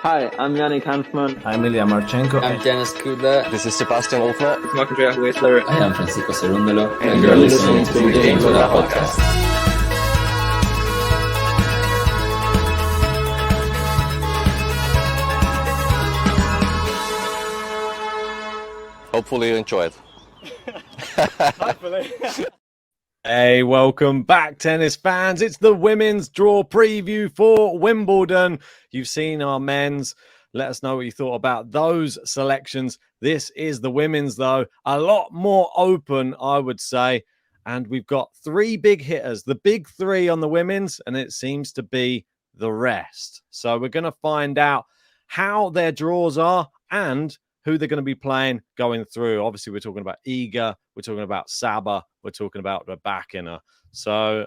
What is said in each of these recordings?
Hi, I'm Yannick Hanfman. I'm Ilya Marchenko. I'm Dennis Kudla. This is Sebastian Wolfner. It's Marc-Andrea Whistler. I am Francisco Cerundolo. And you're listening to the Game to That podcast. Hopefully you enjoy it. Hopefully. Hey, welcome back, tennis fans. It's the women's draw preview for Wimbledon. You've seen our men's. Let us know what you thought about those selections. This is the women's, though. A lot more open, I would say. And we've got three big hitters, the big three on the women's, and it seems to be the rest. So we're going to find out how their draws are and who they're going to be playing going through. Obviously, we're talking about Iga, we're talking about Saba, we're talking about Rybakina. So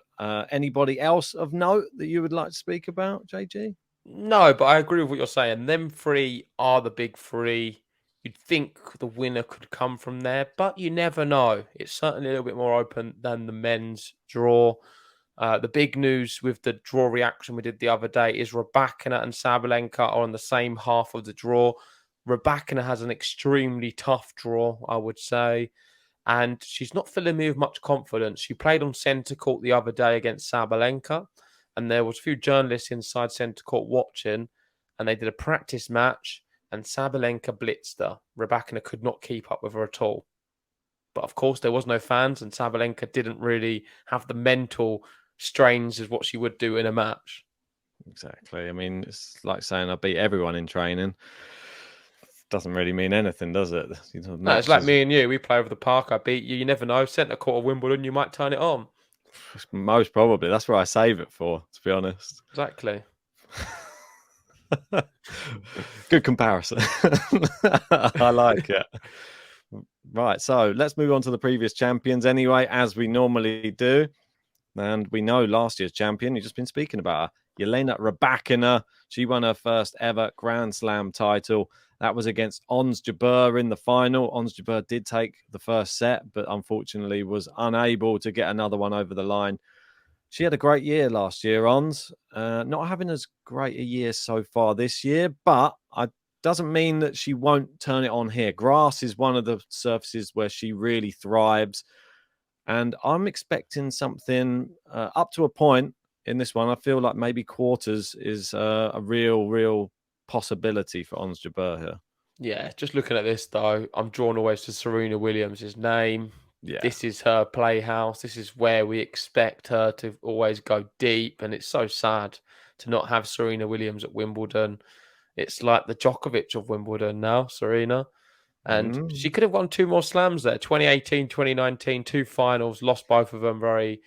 anybody else of note that you would like to speak about, JG? No, but I agree with what you're saying. Them three are the big three. You'd think the winner could come from there, but you never know. It's certainly a little bit more open than the men's draw. The big news with the draw reaction we did the other day is Rybakina and Sabalenka are on the same half of the draw. Rybakina has an extremely tough draw, I would say, and she's not filling me with much confidence. She played on centre court the other day against Sabalenka, and there was a few journalists inside centre court watching, and they did a practice match, and Sabalenka blitzed her. Rybakina could not keep up with her at all. But of course, there was no fans, and Sabalenka didn't really have the mental strains as what she would do in a match. Exactly. I mean, it's like saying I beat everyone in training. Doesn't really mean anything, does it? No, it's like me and you. We play over the park. I beat you. You never know. Centre court of Wimbledon, you might turn it on. Most probably. That's where I save it for, to be honest. Exactly. Good comparison. I like it. Right, so let's move on to the previous champions anyway, as we normally do. And we know last year's champion, you've just been speaking about her, Elena Rybakina. She won her first ever Grand Slam title. That was against Ons Jabeur in the final. Ons Jabeur did take the first set, but unfortunately was unable to get another one over the line. She had a great year last year, Ons. Not having as great a year so far this year, but it doesn't mean that she won't turn it on here. Grass is one of the surfaces where she really thrives. And I'm expecting something up to a point in this one. I feel like maybe quarters is a real possibility for Ons Jabeur here. Yeah, just looking at this, though, I'm drawn always to Serena Williams' name. Yeah. This is her playhouse. This is where we expect her to always go deep. And it's so sad to not have Serena Williams at Wimbledon. It's like the Djokovic of Wimbledon now, Serena. And she could have won two more slams there. 2018, 2019, two finals, lost both of them very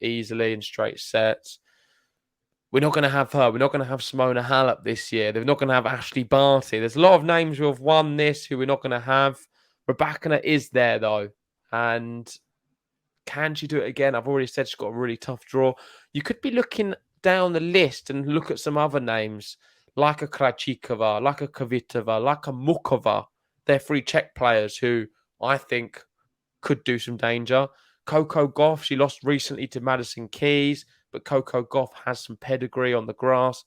easily in straight sets. We're not going to have her. We're not going to have Simona Halep this year. They're not going to have Ashley Barty. There's a lot of names who have won this who we're not going to have. Rybakina is there, though. And can she do it again? I've already said she's got a really tough draw. You could be looking down the list and look at some other names, like a Krajcikova, like a Kvitova, like a Mukova. They're three Czech players who I think could do some danger. Coco Gauff, she lost recently to Madison Keys, but Coco Gauff has some pedigree on the grass.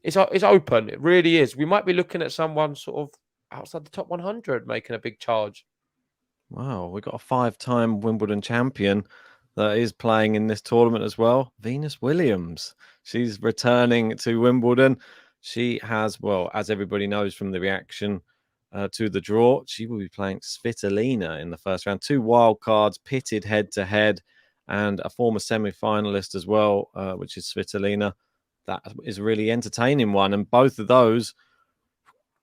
It's open. It really is. We might be looking at someone sort of outside the top 100 making a big charge. Wow, we've got a 5-time Wimbledon champion that is playing in this tournament as well. Venus Williams. She's returning to Wimbledon. She has, well, as everybody knows from the reaction to the draw, she will be playing Svitolina in the first round. Two wild cards pitted head-to-head, and a former semi-finalist as well, which is Svitolina. That is a really entertaining one, and both of those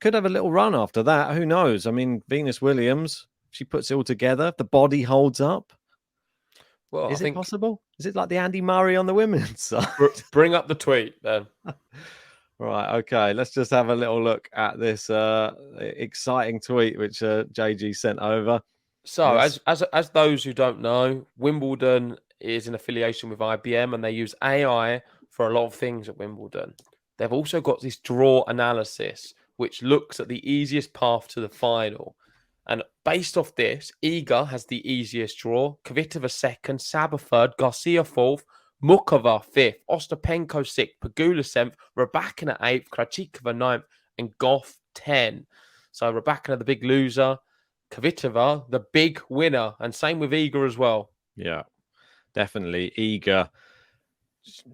could have a little run after that. Who knows? I mean, Venus Williams, she puts it all together. The body holds up. Well, is it possible? Is it like the Andy Murray on the women's side? Bring up the tweet then. Right, okay. Let's just have a little look at this exciting tweet which JG sent over. So, as those who don't know, Wimbledon is an affiliation with IBM, and they use AI for a lot of things at Wimbledon. They've also got this draw analysis, which looks at the easiest path to the final. And based off this, Iga has the easiest draw, Kvitova second, Saba third, Garcia fourth, Mukova 5th, Ostapenko 6th, Pegula 7th, Rybakina 8th, Krejcikova 9th, and Goff 10. So Rybakina, the big loser, Kvitova, the big winner, and same with Iga as well. Yeah, definitely. Iga,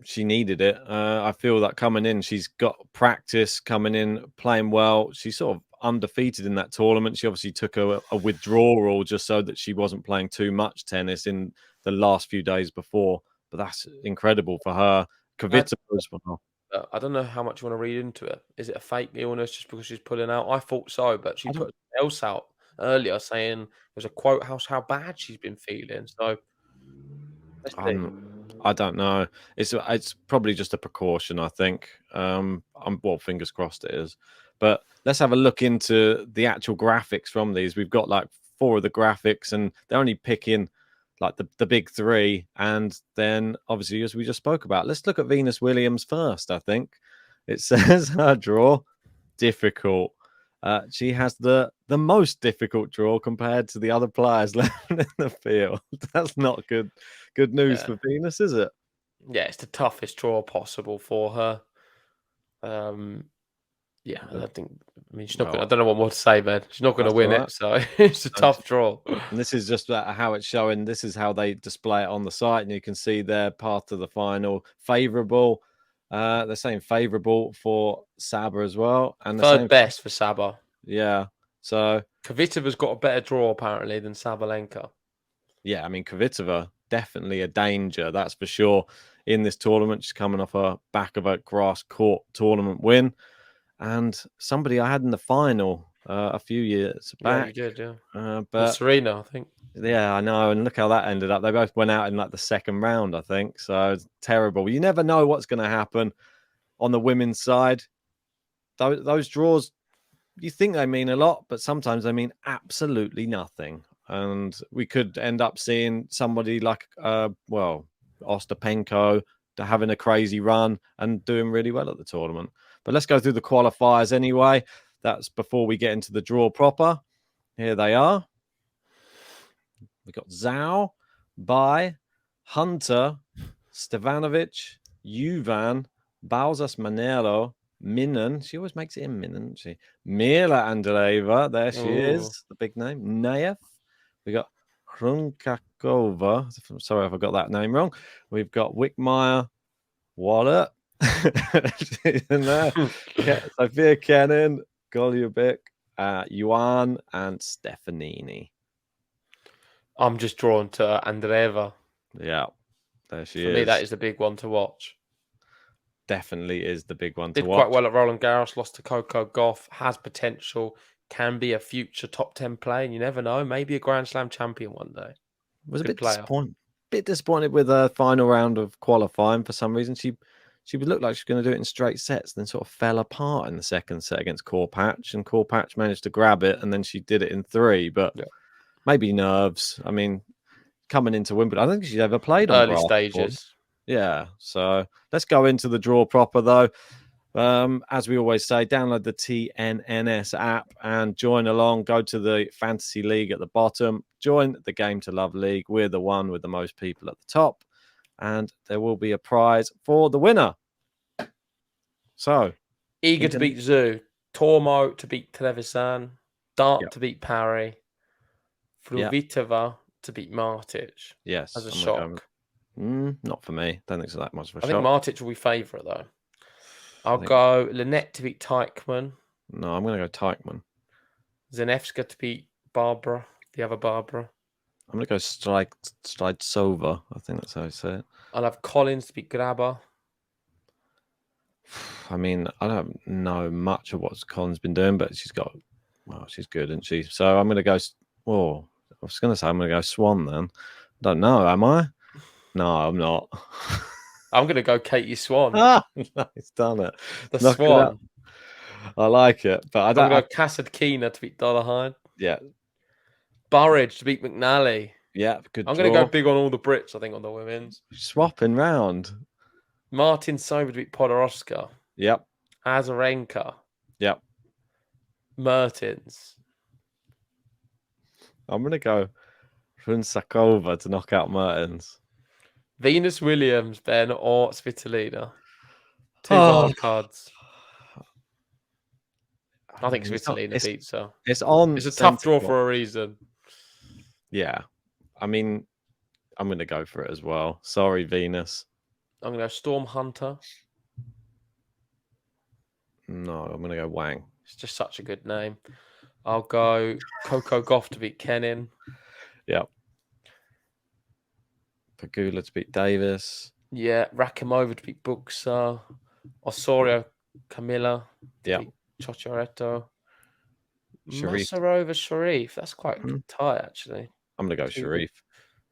she needed it. I feel that coming in, she's got practice coming in, playing well. She's sort of undefeated in that tournament. She obviously took a withdrawal just so that she wasn't playing too much tennis in the last few days before. But that's incredible for her. Kvitova as well. I don't know how much you want to read into it. Is it a fake illness just because she's pulling out? I thought so, but she put something else out earlier saying there's a quote how bad she's been feeling. So let's see. I don't know. It's probably just a precaution, I think. Well, fingers crossed it is. But let's have a look into the actual graphics from these. We've got like 4 of the graphics, and they're only picking like the big 3. And then obviously, as we just spoke about, let's look at Venus Williams first. I think it says her draw difficult. She has the most difficult draw compared to the other players left in the field. That's not good news for Venus, is it? Yeah, it's the toughest draw possible for her. Yeah, I think. I mean, she's not. I don't know what more to say, man. She's not going to win it, so it's a tough draw. And this is just how it's showing. This is how they display it on the site, and you can see their path to the final favourable. They're saying favourable for Saba as well, and third best for Saba. Yeah, so Kvitova's got a better draw apparently than Sabalenka. Yeah, I mean Kvitova definitely a danger, that's for sure. In this tournament, she's coming off a back of a grass court tournament win, and somebody I had in the final a few years back. Yeah, you did, yeah. But Serena, I think. Yeah, I know, and look how that ended up. They both went out in like the second round, I think. So it's terrible. You never know what's going to happen on the women's side. Those draws, you think they mean a lot, but sometimes they mean absolutely nothing. And we could end up seeing somebody like, Ostapenko having a crazy run and doing really well at the tournament. But let's go through the qualifiers anyway. That's before we get into the draw proper. Here they are. We got Zhao, Bai, Hunter, Stevanovic, Juvan, Bausas Manero, Minnen. She always makes it in Minnen, doesn't she? Mila Andreeva, there she is, the big name. Naev. We got Hrunkakova. Sorry if I got that name wrong. We've got Wickmeyer, Wallet. in there. Sophia Kenin, Golubic, Yuan, and Stefanini. I'm just drawn to Andreeva. Yeah, there she is. For me, that is the big one to watch. Definitely is the big one to watch. Did quite well at Roland Garros, lost to Coco Gauff, has potential, can be a future top 10 player, and you never know, maybe a Grand Slam champion one day. Was a bit disappointed with her final round of qualifying for some reason. She would look like she was going to do it in straight sets, then sort of fell apart in the second set against Korpatch, and Korpatch managed to grab it, and then she did it in 3, but maybe nerves. I mean, coming into Wimbledon, I don't think she's ever played on early stages. Before. Yeah, so let's go into the draw proper though. As we always say, download the TNNS app and join along. Go to the Fantasy League at the bottom. Join the Game to Love League. We're the one with the most people at the top, and there will be a prize for the winner. So, Iga to beat Zhu, Tormo to beat Trevisan, Dart to beat Parry, Fruhvirtova to beat Martic. Yes, as a shock. Not for me. Don't think it's that much of a shock. I think Martic will be favourite though. I'll go Linette to beat Teichmann. No, I'm going to go Teichmann. Zanevska to beat Barbara, the other Barbara. I'm going to go Stridsova. I think that's how you say it. I'll have Collins to beat Grabber. I mean, I don't know much of what Collins been doing, but she's good, isn't she? So I'm going to go. I was going to say I'm going to go Swan then. Don't know, am I? No, I'm not. I'm going to go Katie Swan. He's done it. The Swan. I like it, but I don't. I'm going to go Kasatkina to beat Dollarhide. Yeah. Burridge to beat McNally. Yeah, good. I'm going to go big on all the Brits, I think, on the women's. Swapping round. Martin Sober to beat Podoroska. Yep. Azarenka. Yep. Mertens. I'm going to go Hrunsakova to knock out Mertens. Venus Williams, Ben, or Svitolina? Two Oh. wild cards. I think mean, Svitolina beats her. It's on. It's a tough draw sensible. for a reason. Yeah. I mean, I'm going to go for it as well. Sorry, Venus. I'm going to go Storm Hunter. No, I'm going to go Wang. It's just such a good name. I'll go Coco Gauff to beat Kenin. Yep. Pagula to beat Davis. Yeah, Rakimova to beat Buxa. Osorio Camilla to Yep. beat Chochoretto. Sharif. Masarova Sharif. That's quite tight, actually. I'm going to go Sharif.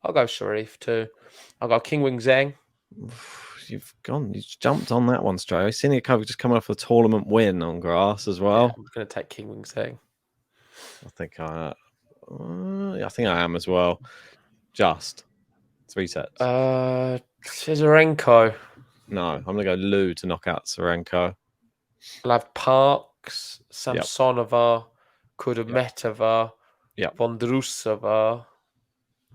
I'll go Sharif too. I'll go King Wing Zheng. You've jumped on that one straight. Siniakova just coming off a tournament win on grass as well. Yeah, I'm going to take King Wing Zheng. I think I am as well. Just 3 sets. Cesarenko. No, I'm going to go Lou to knock out Serenko. I'll have Parks, Samsonova, Kudermetova, Vondrusova.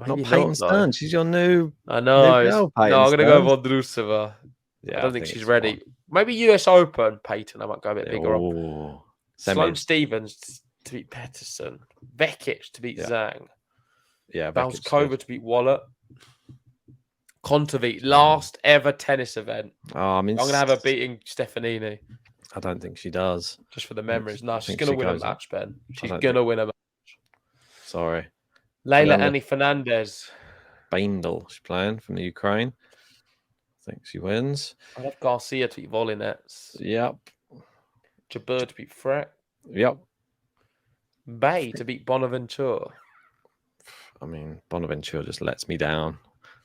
Not Peyton Stern. She's your new. I know. New girl, I'm going to go Vondrusova. Yeah, I don't think she's ready. Maybe US Open, Peyton. I might go a bit bigger up. Sloane Stevens to beat Pettersson. Vekic to beat Zhang. Yeah, Balskova to beat Wallet. Kontaveit, last ever tennis event. I'm going to have her beating Stefanini. I don't think she does. Just for the memories. No, she's going to win a match, Ben. She's going to win a match. Sorry. Leila Annie Fernandez. Baindl, she's playing from the Ukraine. I think she wins. I have Garcia to beat Volinets. Yep. Jabeur to beat Freck. Yep. Bay to beat Bonaventure. I mean, Bonaventure just lets me down.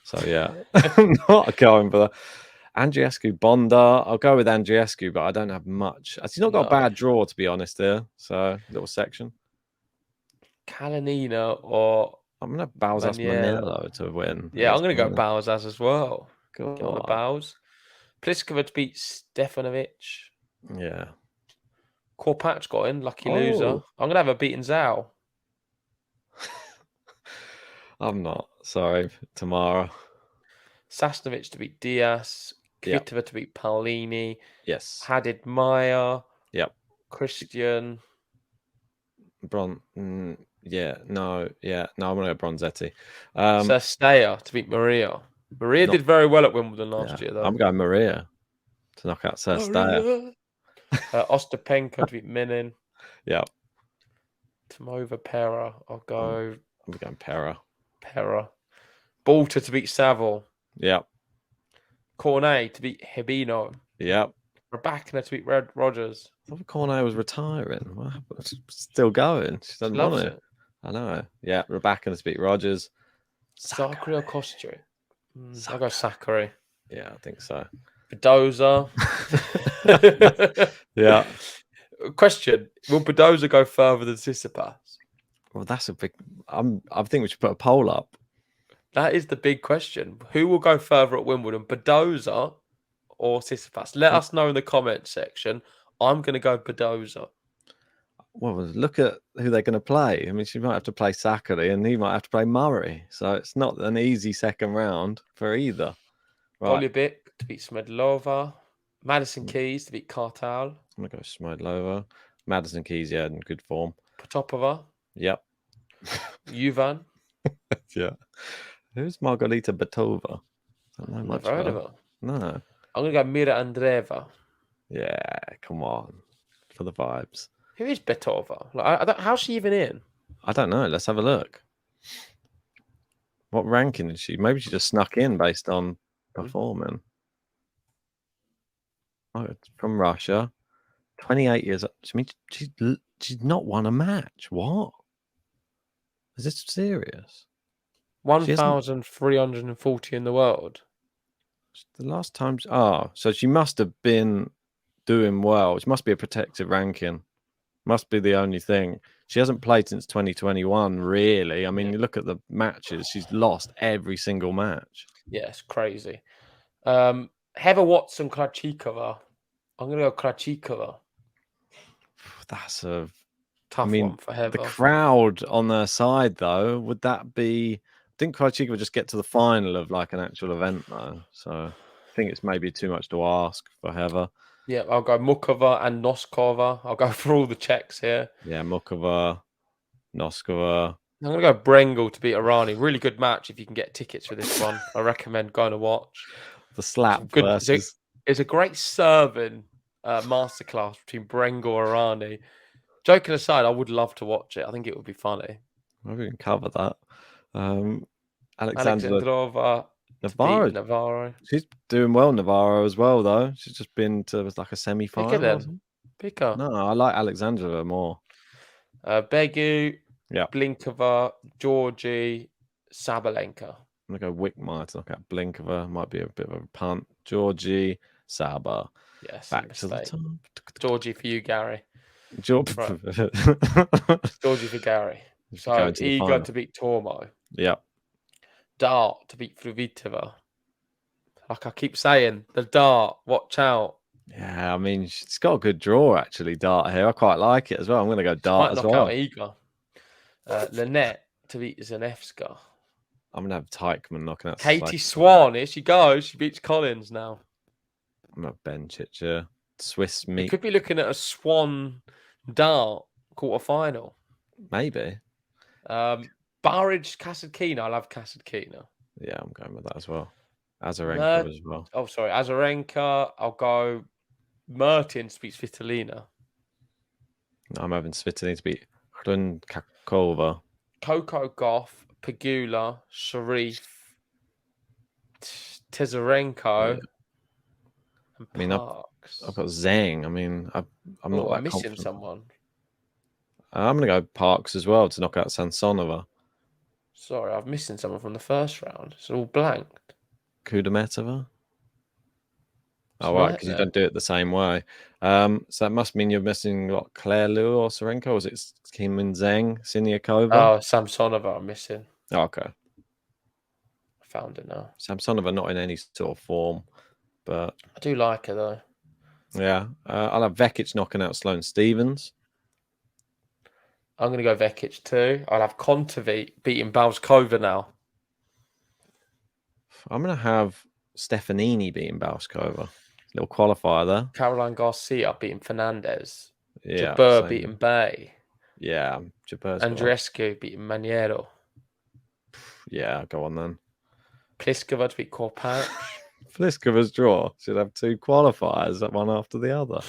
So, yeah, I'm not going for that. Andreescu, Bonda. I'll go with Andreescu, but I don't have much. She's not got a bad draw, to be honest, there. So, little section. Kalinina or... I'm going to have Balzas Manello to win. Yeah, I'm going to go Balzas as well. Go on the Bows. Pliskova to beat Stefanovic. Yeah. Korpatch got in, lucky loser. I'm going to have a beaten Zhao. I'm not. Sorry, Tamara. Sasnovich to beat Diaz. Kvitova to beat Paolini. Yes. Hadid Maya. Yep. Christian. No, I'm going to go Bronzetti. Sestaya to beat Maria. Maria did very well at Wimbledon last year, though. I'm going Maria to knock out Sestaya. Ostapenko to beat Minin. Yeah. Tomova Pera. I'm going Pera. Balter to beat Saville. Yep. Cornet to beat Hebino. Yep. Rybakina to beat Red Rogers. I thought Cornet was retiring. What happened? She's still going. She doesn't want it. I know. Yeah. Rybakina to beat Rogers. Sakari or Kostri? I'll go Sakari. Yeah, I think so. Bedoza. Yeah. Question: will Bedoza go further than Tsitsipas? Well, that's a big. I think we should put a poll up. That is the big question. Who will go further at Wimbledon, Bedoza or Tsitsipas? Let us know in the comments section. I'm going to go Bedoza. Well, look at who they're going to play. I mean, she might have to play Sakari, and he might have to play Murray. So it's not an easy second round for either. Right. Golubic to beat Smedlova. Madison Keys to beat Kartal. I'm going to go Smedlova. Madison Keys, yeah, in good form. Potapova. Yep. Yuvan. Yeah. Who's Margarita Betova? I don't know much Never heard about of her. No. I'm going to go Mira Andreeva. Yeah, come on. For the vibes. Who is Betova? Like, how's she even in? I don't know. Let's have a look. What ranking is she? Maybe she just snuck in based on performing. Oh, it's from Russia. 28 years old. I mean, she's not won a match. What? Is this serious? 1,340 in the world. The last time... so she must have been doing well. She must be a protected ranking. Must be the only thing. She hasn't played since 2021, really. I mean, you look at the matches. She's lost every single match. Yeah, it's crazy. Heather Watson, Krachikova. I'm going to go Krachikova. That's a tough one for Heather. The crowd on their side, though, would that be didn't Krejcikova just get to the final of like an actual event though? So I think it's maybe too much to ask for Heather. Yeah, I'll go Mukova and Noskova. I'll go for all the Czechs here. Yeah, Mukova, Noskova. I'm going to go Brengel to beat Arani. Really good match if you can get tickets for this one. I recommend going to watch. The slap Good. versus. It's a great serving masterclass between Brengel and Arani. Joking aside, I would love to watch it. I think it would be funny. Maybe we can cover that. Alexandra Alexandrova to beat Navarro. Navarro. She's doing well, Navarro, as well, though. She's just been to like a semi-final. Pick her then. Pick her. No, I like Alexandra more. Begu, Yeah. Blinkova, Georgie, Sabalenka. I'm going to go Wickmeyer to knock out Blinkova. Might be a bit of a punt. Georgie, Saba. Yes. Back to the top. Georgie for you, Gary. Right. Georgie for Gary. So Iga to beat Tormo. Yeah. Dart to beat Fruitova. Like I keep saying, the Dart, watch out. Yeah, I mean, she's got a good draw, actually, Dart here. I quite like it as well. I'm going to go Dart as well. Might knock out Iga. Lynette to beat Zanevska. I'm going to have Teichmann knocking out Katie Swan, here she goes. She beats Collins now. I'm going to bench it, yeah. Swiss You meat. could be looking at a Swan Dart quarter-final. Maybe. Barrage, Kasatkina. I love Kasatkina. Yeah, I'm going with that as well. Azarenka as well. Oh, sorry. Azarenka. I'll go Mertens beats Svitolina. I'm having Svitolina to beat Hrunkakova. Coco Gauff, Pegula, Sharif, Tezarenko, and I mean, I've got Zhang. I mean, I'm not that missing confident. someone. I'm going to go Parks as well to knock out Sansonova. Sorry, I'm missing someone from the first round. It's all blanked. Kudermetova. Oh, right, because you don't do it the same way. So that must mean you're missing what, Claire Liu or Sarenko? Or is it Kim Min Zhang, Siniakova? Oh, Samsonova I'm missing. Oh, okay. I found it now. Samsonova not in any sort of form, but I do like her though. yeah. I'll have Vekic knocking out Sloane Stevens. I'm going to go Vekic too. I'll have Kontaveit beating Balskova now. I'm going to have Stefanini beating Balskova. Little qualifier there. Caroline Garcia beating Fernandez. Yeah. Jabeur beating Bay. Yeah. Jabeur's Andreescu beating Maniero. Yeah, go on then. Pliskova to beat Korpach. Pliskova's draw should have two qualifiers, one after the other.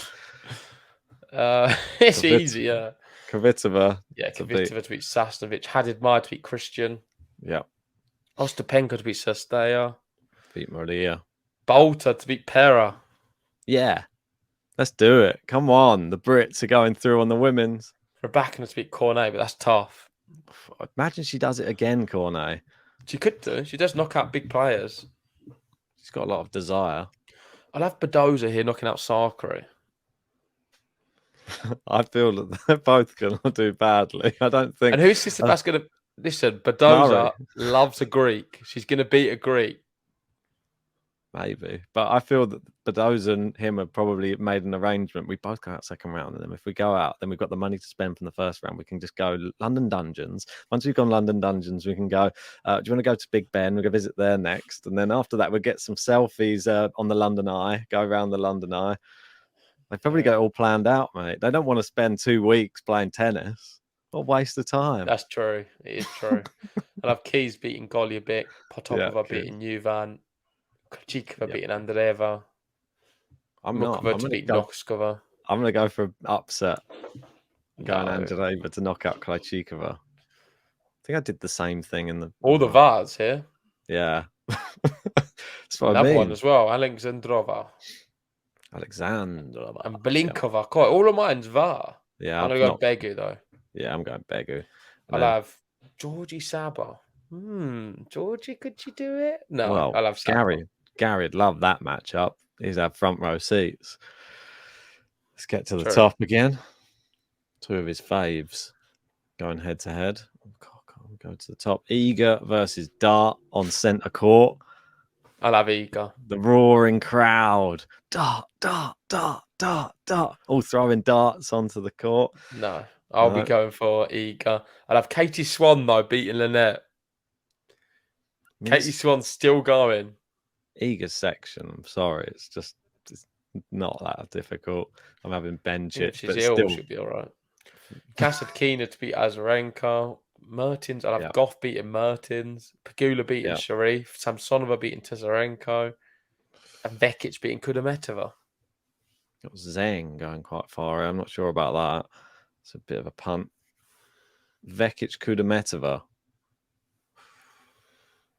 It's easy, yeah. Kvitova. Yeah, Kvitova to beat Sasnovich. Hadidmar to beat Christian. Yeah. Ostapenko to beat Sestaya. Beat Maria. Bolter to beat Pera. Yeah. Let's do it. Come on. The Brits are going through on the women's. Rybakina to beat Cornet, but that's tough. Imagine she does it again, Cornet. She could do. She does knock out big players. She's got a lot of desire. I'll have Badoza here knocking out Sakari. I feel that they're both going to do badly. I don't think. And who's that's going to listen? Badoza loves a Greek. She's going to beat a Greek. Maybe, but I feel that Badoza and him have probably made an arrangement. We both go out second round, and then if we go out, then we've got the money to spend from the first round. We can just go London Dungeons. Once we've gone London Dungeons, we can go. Do you want to go to Big Ben? We'll go visit there next, and then after that, we'll get some selfies on the London Eye. Go around the London Eye. They probably got it all planned out, mate. They don't want to spend 2 weeks playing tennis. What a waste of time. That's true. It is true. I'll have Keys beating Golubic, Potapova beating Juvan, Krejcikova beating Andreeva. Mukova to beat Noskova. I'm going to go for an upset. Going Andreeva to knock out Krejcikova. I think I did the same thing in the... All the VARs here. Yeah. That's what Another I mean. one as well. Alexandrova. And Blinkova. Yeah. All of mine's VAR. Yeah. I'm going to go Begu, though. Yeah, I'm going Begu. I'll have Georgie Saba. Georgie, could you do it? No, well, I'll have Saba. Gary'd love that matchup. He's had front row seats. Let's get to the top again. 2 of his faves going head to head. Go to the top. Iga versus Dart on centre court. I'll have Iga. The roaring crowd. Dart, Dart, Dart, Dart, Dart. All throwing darts onto the court. No, I'll be going for Iga. I'll have Katie Swan, though, beating Lynette. Katie Swan's still going. Iga's section. I'm sorry, it's not that difficult. I'm having bench If it, she's but ill, still. she'll be all right. Kasatkina to beat Azarenka. Mertens, I'll have Yeah. Goff beating Mertens. Pegula beating Yeah. Sharif. Samsonova beating Tezarenko. And Vekic beating Kudermetova. Got Zhang going quite far. I'm not sure about that. It's a bit of a punt. Vekic Kudermetova.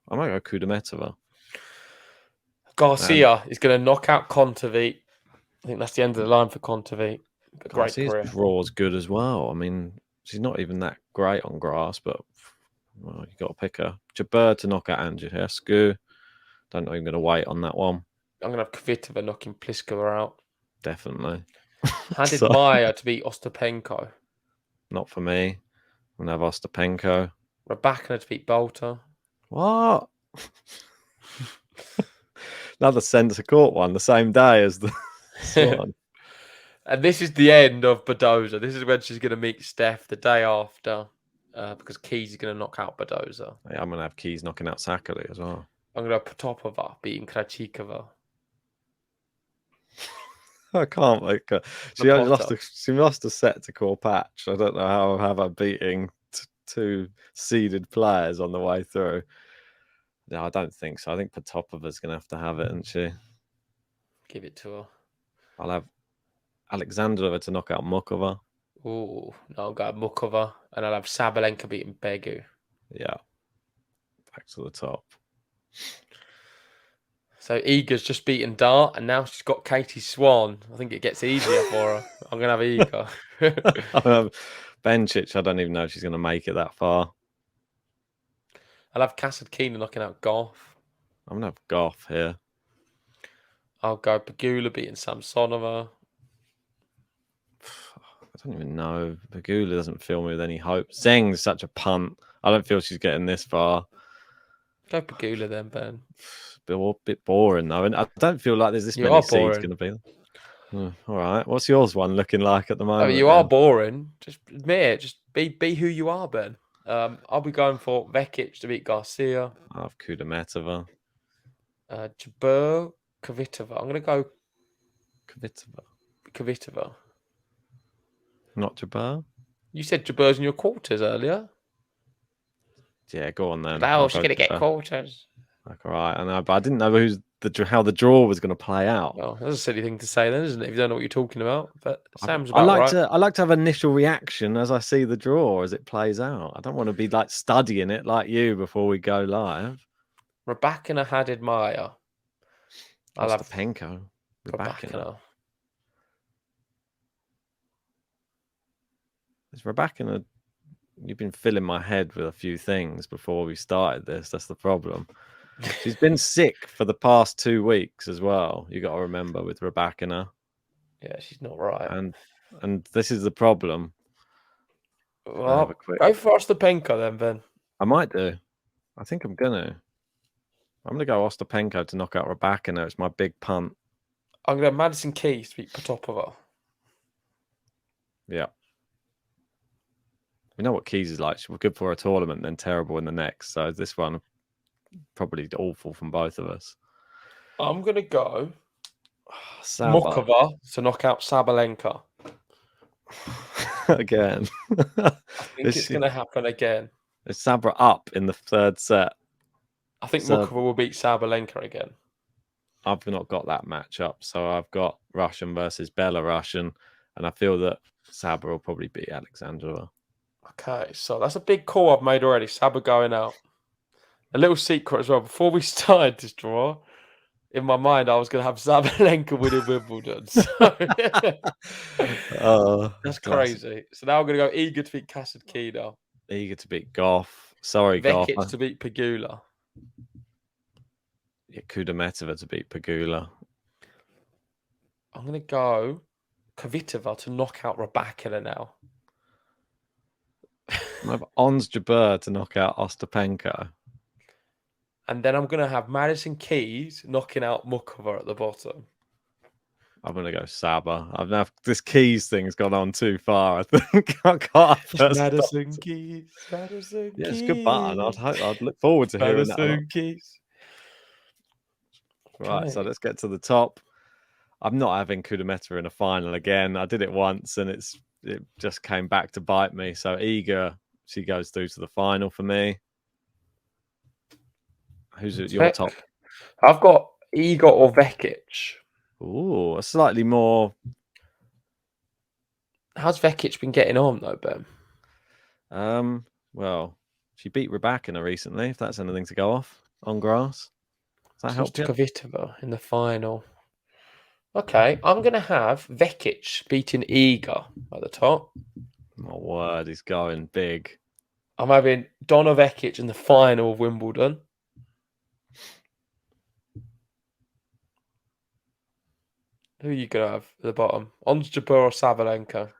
I might go Kudermetova. Garcia is going to knock out Kontaveit. I think that's the end of the line for Kontaveit. But great Garcia's career. draw's good as well. I mean, she's not even that great on grass, but well, you got to pick her. Jabeur to knock out Angelescu. Don't know. I'm going to wait on that one. I'm going to have Kvitova knocking Pliskova out. Definitely. Handed So, Maya to beat Ostapenko. not for me. I'm going to have Ostapenko. Rybakina to beat Bolter. What? Another centre court one the same day as the Swan. And this is the end of Badoza. This is when she's going to meet Steph the day after because Keys is going to knock out Badoza. Yeah, I'm going to have Keys knocking out Sakali as well. I'm going to have Potapova beating Krachikova. I can't make her. She lost a set to Corpatch. I don't know how I'll have her beating two seeded players on the way through. No, I don't think so. I think Potopova's going to have it, isn't she? Give it to her. I'll have Alexandrova to knock out Mukova. Oh, no, I'll go Mukova. And I'll have Sabalenka beating Begu. Yeah. Back to the top. So Iga's just beaten Dart, and now she's got Katie Swan. I think it gets easier for her. I'm going to have Iga. I'll have Bencic. I don't even know if she's going to make it that far. I'll have Kasatkina knocking out Goff. I'm going to have Goff here. I'll go Pegula beating Samsonova. I don't even know. Pegula doesn't fill me with any hope. Zheng's such a punt. I don't feel she's getting this far. Go Pegula then, Ben. A bit boring though, and I don't feel like there's this many seeds going to be. All right, what's yours one looking like at the moment? You are boring. Just admit it. Just be who you are, Ben. I'll be going for Vekic to beat Garcia. I have Kudermetova. Jabeur, Kvitova. I'm going to go Kvitova. Not Jabeur? You said Jabeur's in your quarters earlier. Yeah, go on then. Oh, she's going to get quarters. Like, all right, I know, but I didn't know how the draw was going to play out. Well, that's a silly thing to say then, isn't it? If you don't know what you're talking about. But Sam's I about like right. I like to have initial reaction as I see the draw as it plays out. I don't want to be like studying it like you before we go live. Rybakina Hadid Maya. I'll have Penko. Rybakina. Is Rybakina? You've been filling my head with a few things before we started this. That's the problem. She's been sick for the past 2 weeks as well. You got to remember with Rybakina. Yeah, she's not right. And this is the problem. Well, go for Ostapenko then, Ben. I might do. I think I'm gonna go Ostapenko to knock out Rybakina. It's my big punt. I'm gonna have Madison Keys to beat Potapova. Yeah. We know what Keys is like. She was good for a tournament, then terrible in the next. So this one probably awful from both of us. I'm gonna go Mukova to knock out Sabalenka. Again. I think it's going to happen again. Is Sabra up in the third set? I think Mukova will beat Sabalenka again. I've not got that matchup, so I've got Russian versus Belarusian, and I feel that Sabra will probably beat Alexandrova. Okay, so that's a big call I've made already. Sabra going out. A little secret as well. Before we started this draw, in my mind, I was going to have Sabalenka winning Wimbledon. So that's crazy. So now I'm going to go Iga to beat Kasatkina. Iga to beat Goff. Sorry, Goff. Vekic to beat Pegula. Yeah, Kudermetova to beat Pegula. I'm going to go Kvitova to knock out Rybakina now. I have Ons Jabeur to knock out Ostapenko. And then I'm going to have Madison Keys knocking out Mukova at the bottom. I'm going to go Saba. This Keys thing's gone on too far, I think. I can't stop. Madison Keys. Madison Yeah, Keys. it's a good button. I'd look forward to hearing that a lot. Madison Keys. Right, so Okay. let's get to the top. I'm not having Kudameta in a final again. I did it once and it just came back to bite me. So Iga, she goes through to the final for me. Who's at your top? I've got Iga or Vekic. Ooh, a slightly more. How's Vekic been getting on though, Ben? Well, she beat Rybakina recently, if that's anything to go off on grass. Does that help To you? Kvitova in the final. Okay, I'm going to have Vekic beating Iga at the top. My word, he's going big. I'm having Donna Vekic in the final of Wimbledon. Who are you going to have at the bottom? Ons Jabeur or Sabalenka?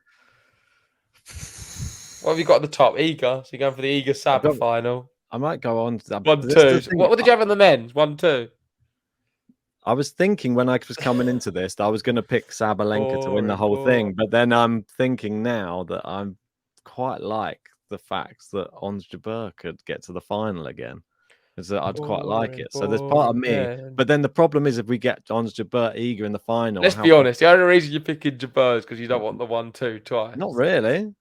What have you got at the top? Iga. So you're going for the Iga Saba final. I might go on. 1-2. What did you have in the men's? 1-2. I was thinking when I was coming into this, that I was going to pick Sabalenka to win the whole thing. But then I'm thinking now that I'm quite like the fact that Ons Jabeur could get to the final again. I'd quite like it. So there's part of me. Man. But then the problem is if we get Ons Jabeur, Iga in the final. Let's be honest. The only reason you're picking Jabeur is because you don't want the 1-2 twice. Not really.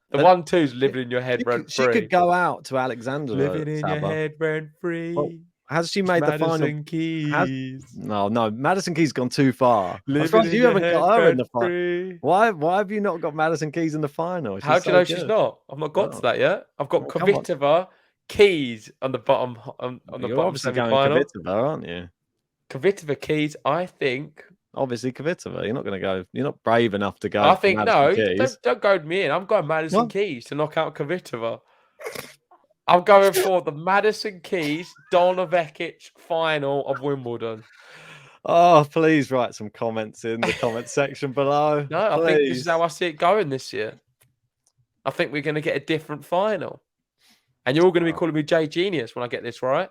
The 1-2's living in your head rent free. She could go out to Alexandra. Living in your head rent free. Well, has she made the final? Madison Keys. No, Madison Keys gone too far. I'm surprised Living you your haven't head got her in the rent-free. final. Why have you not got Madison Keys in the final? How do you know she's not? I've not got to that yet. I've got Come on. Kvitova, Keys on the bottom on the You're bottom obviously semi-final. going Kvitova, aren't you? Kvitova, Keys, I think. Obviously Kvitova. You're not going to go. You're not brave enough to go. I think Madison Keys. don't goad me in. I'm going Madison Keys to knock out Kvitova. I'm going for the Madison Keys Donna Vekic final of Wimbledon. Oh, please write some comments in the comment section below. No, I think this is how I see it going this year. I think we're going to get a different final. And you're all going to be calling me J Genius when I get this right.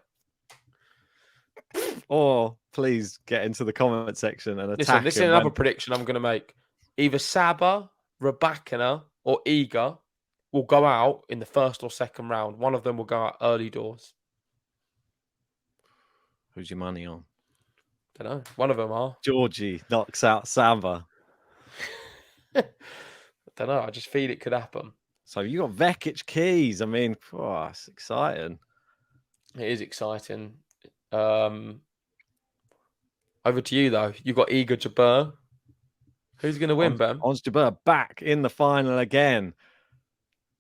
Or please get into the comment section and attack. This is another prediction I'm going to make. Either Saba, Rybakina, or Iga will go out in the first or second round. One of them will go out early doors. Who's your money on? Don't know. One of them are. Georgie knocks out Saba. Don't know. I just feel it could happen. So you got Vekic Keys. I mean, it's exciting. It is exciting. Over to you though. You got Iga Jabeur. Who's going to win, Ben? Ons Jabeur back in the final again.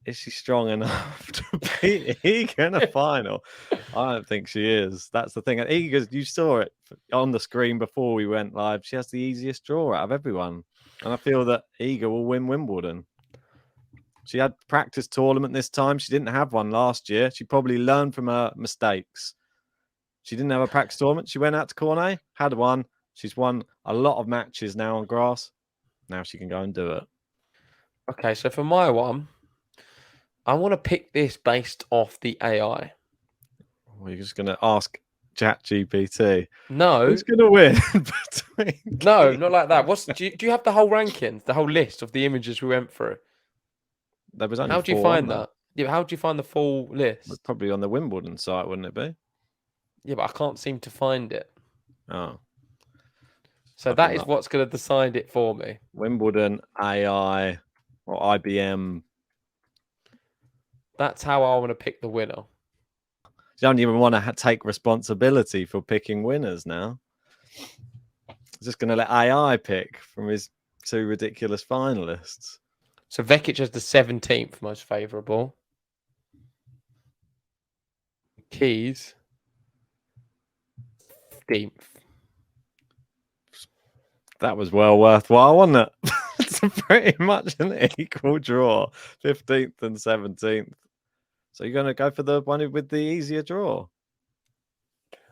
Is she strong enough to beat Iga in a final? I don't think she is. That's the thing. And Iga, you saw it on the screen before we went live. She has the easiest draw out of everyone. And I feel that Iga will win Wimbledon. She had practice tournament this time. She didn't have one last year. She probably learned from her mistakes. She didn't have a practice tournament. She went out to Cornet, had one. She's won a lot of matches now on grass. Now she can go and do it. Okay, so for my one, I want to pick this based off the AI. Well, you're just going to ask ChatGPT. No. Who's going to win? No, not like that. Do you have the whole rankings, the whole list of the images we went through? There was only how do you find that? Yeah, how do you find the full list? It's probably on the Wimbledon site, wouldn't it be? Yeah, but I can't seem to find it. Oh. So that is what's going to decide it for me. Wimbledon, AI, or IBM. That's how I want to pick the winner. You don't even want to take responsibility for picking winners now. Just going to let AI pick from his two ridiculous finalists. So Vekic has the 17th most favourable. Keys, 15th. That was well worthwhile, wasn't it? It's pretty much an equal draw, 15th and 17th. So you're going to go for the one with the easier draw?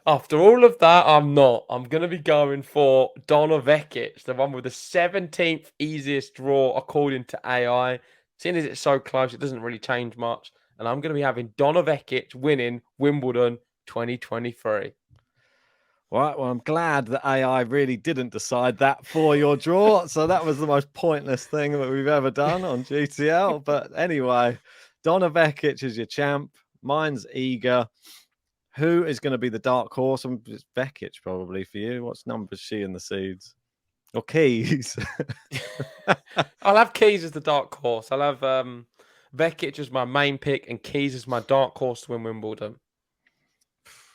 After all of that, I'm not. I'm going to be going for Donna Vekic, the one with the 17th easiest draw according to AI. Seeing as it's so close, it doesn't really change much. And I'm going to be having Donna Vekic winning Wimbledon 2023. Right, well, I'm glad that AI really didn't decide that for your draw. So that was the most pointless thing that we've ever done on GTL. But anyway, Donna Vekic is your champ. Mine's Iga. Who is going to be the dark horse? It's Vekic probably for you. What's number is she in the seeds? Or Keys? I'll have Keys as the dark horse. I'll have Vekic as my main pick and Keys as my dark horse to win Wimbledon.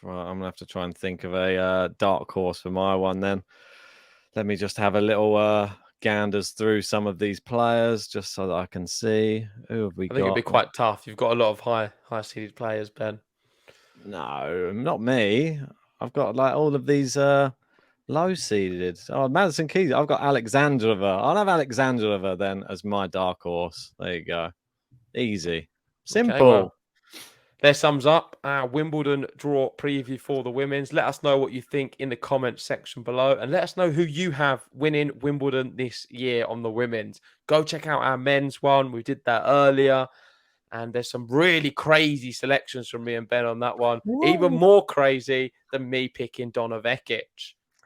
Right, I'm going to have to try and think of a dark horse for my one then. Let me just have a little ganders through some of these players just so that I can see. Who have we got? I think it'd be quite tough. You've got a lot of high seeded players, Ben. No, not me. I've got like all of these low seeded. Oh, Madison Keys. I've got Alexandrova. I'll have Alexandrova then as my dark horse. There you go. Easy. Simple. Okay, well, there sums up our Wimbledon draw preview for the women's. Let us know what you think in the comments section below, and let us know who you have winning Wimbledon this year on the women's. Go check out our men's one. We did that earlier, and there's some really crazy selections from me and Ben on that one. Whoa. Even more crazy than me picking Donna Vekic.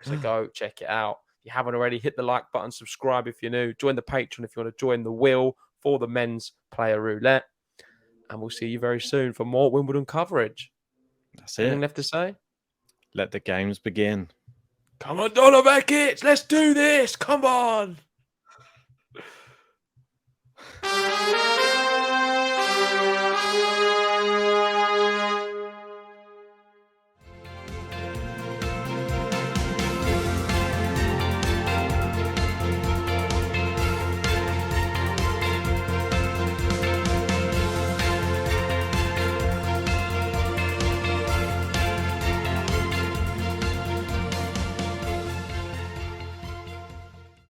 So go check it out. If you haven't already, hit the like button, subscribe if you're new, join the Patreon if you want to join the wheel for the men's player roulette. And we'll see you very soon for more Wimbledon coverage. That's it. Anything left to say? Let the games begin. Come on, Donna Vekic. Let's do this. Come on.